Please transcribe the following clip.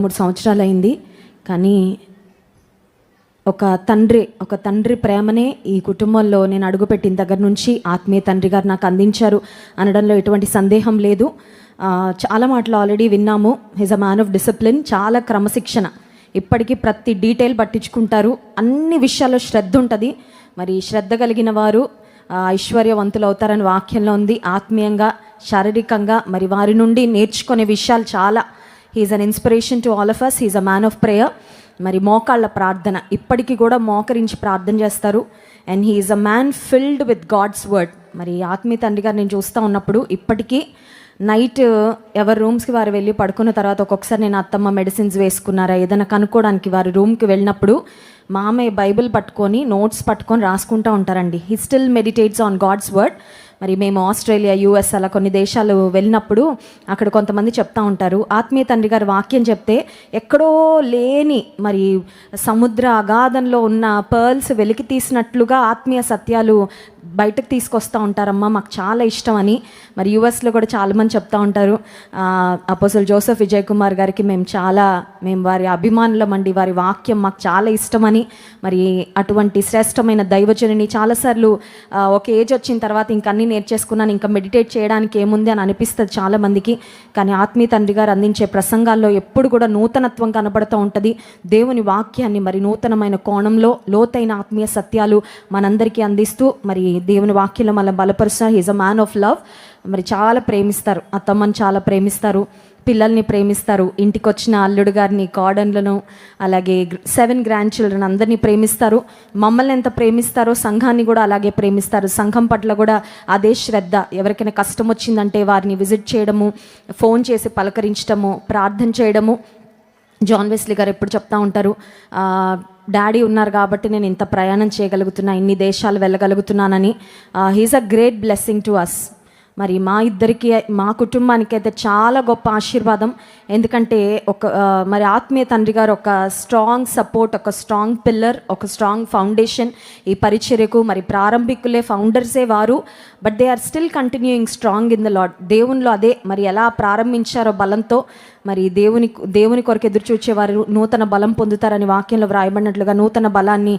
3 సంవత్సరాలు అయింది. కానీ ఒక తండ్రి ప్రేమనే ఈ కుటుంబంలో నేను అడుగుపెట్టిన దగ్గర నుంచి ఆత్మీయ తండ్రి గారు నాకు అందించారు అనడంలో ఎటువంటి సందేహం లేదు. చాలా మాటలు ఆల్రెడీ విన్నాము. He's a man of discipline, చాలా క్రమశిక్షణ, ఇప్పటికీ ప్రతి డీటెయిల్ పట్టించుకుంటారు, అన్ని విషయాల్లో శ్రద్ధ ఉంటుంది. మరి శ్రద్ధ కలిగిన వారు ఐశ్వర్యవంతులు అవుతారని వాక్యంలో ఉంది. ఆత్మీయంగా, శారీరకంగా మరి వారి నుండి నేర్చుకునే విషయాలు చాలా. He's an inspiration to all of us. He's a man of prayer. మరి మోకాళ్ళ ప్రార్థన, ఇప్పటికీ కూడా మోకరించి ప్రార్థన చేస్తారు. And he's a man filled with God's word. మరి ఆత్మీయ తండ్రి గారు నేను చూస్తూ ఉన్నప్పుడు ఇప్పటికీ నైట్ ఎవరి రూమ్స్కి వారు వెళ్ళి పడుకున్న తర్వాత ఒక్కొక్కసారి నేను అత్తమ్మ మెడిసిన్స్ వేసుకున్నారా ఏదైనా కనుక్కోవడానికి వారి రూమ్కి వెళ్ళినప్పుడు మామయ్య బైబిల్ పట్టుకొని నోట్స్ పట్టుకొని రాసుకుంటూ ఉంటారండి. He still meditates on God's word. మరి మేము ఆస్ట్రేలియా, యుఎస్ అలా కొన్ని దేశాలు వెళ్ళినప్పుడు అక్కడ కొంతమంది చెప్తూ ఉంటారు, ఆత్మీయ తండ్రి గారి వాక్యం చెప్తే ఎక్కడో లేని మరి సముద్ర అగాధంలో ఉన్న పర్ల్స్ వెలికి తీసినట్లుగా ఆత్మీయ సత్యాలు బయటకు తీసుకొస్తూ ఉంటారమ్మా, మాకు చాలా ఇష్టం అని. మరి యుఎస్లో కూడా చాలామంది చెప్తూ ఉంటారు. అపోజిల్ జోసెఫ్ విజయ్ కుమార్ గారికి మేము వారి అభిమానులం అండి, వారి వాక్యం మాకు చాలా ఇష్టమని. మరి అటువంటి శ్రేష్టమైన దైవజనుని చాలాసార్లు ఒక ఏజ్ వచ్చిన తర్వాత ఇంకన్నీ నేర్చేసుకున్నాను, ఇంకా మెడిటేట్ చేయడానికి ఏముంది అని అనిపిస్తుంది చాలామందికి. కానీ ఆత్మీయ తండ్రి గారు అందించే ప్రసంగాల్లో ఎప్పుడు కూడా నూతనత్వం కనబడుతూ ఉంటుంది. దేవుని వాక్యాన్ని మరి నూతనమైన కోణంలో లోతైన ఆత్మీయ సత్యాలు మనందరికీ అందిస్తూ మరి దేవుని వాక్యంలో మనం బలపరుస్తారు. He's a man of love. మరి చాలా ప్రేమిస్తారు, అత్తమ్మని చాలా ప్రేమిస్తారు, పిల్లల్ని ప్రేమిస్తారు, ఇంటికి వచ్చిన అల్లుడు గారిని, కాడన్లను, అలాగే 7 గ్రాండ్ చిల్డ్రన్ అందరినీ ప్రేమిస్తారు. మమ్మల్ని ఎంత ప్రేమిస్తారో సంఘాన్ని కూడా అలాగే ప్రేమిస్తారు. సంఘం పట్ల కూడా అదే శ్రద్ధ. ఎవరికైనా కష్టం వచ్చిందంటే వారిని విజిట్ చేయడము, ఫోన్ చేసి పలకరించడము, ప్రార్థన చేయడము. జాన్ వెస్లీ గారు ఎప్పుడు చెప్తూ ఉంటారు, డాడీ ఉన్నారు కాబట్టి నేను ఇంత ప్రయాణం చేయగలుగుతున్నా, ఇన్ని దేశాలు వెళ్ళగలుగుతున్నానని. He's a great blessing to us. మరి మా కుటుంబానికి అయితే చాలా గొప్ప ఆశీర్వాదం. ఎందుకంటే మరి ఆత్మీయ తండ్రి గారు ఒక స్ట్రాంగ్ సపోర్ట్, ఒక స్ట్రాంగ్ పిల్లర్, ఒక స్ట్రాంగ్ ఫౌండేషన్ ఈ పరిచర్యకు. మరి ప్రారంభికులే, ఫౌండర్సే వారు, but they are still continuing strong in the Lord. దేవునిలో అదే మరి ఎలా ప్రారంభించారో బలంతో, మరి దేవుని కొరకు ఎదురు చూచేవారు నూతన బలం పొందుతారని వాక్యంలో వ్రాయబడినట్లుగా నూతన బలాన్ని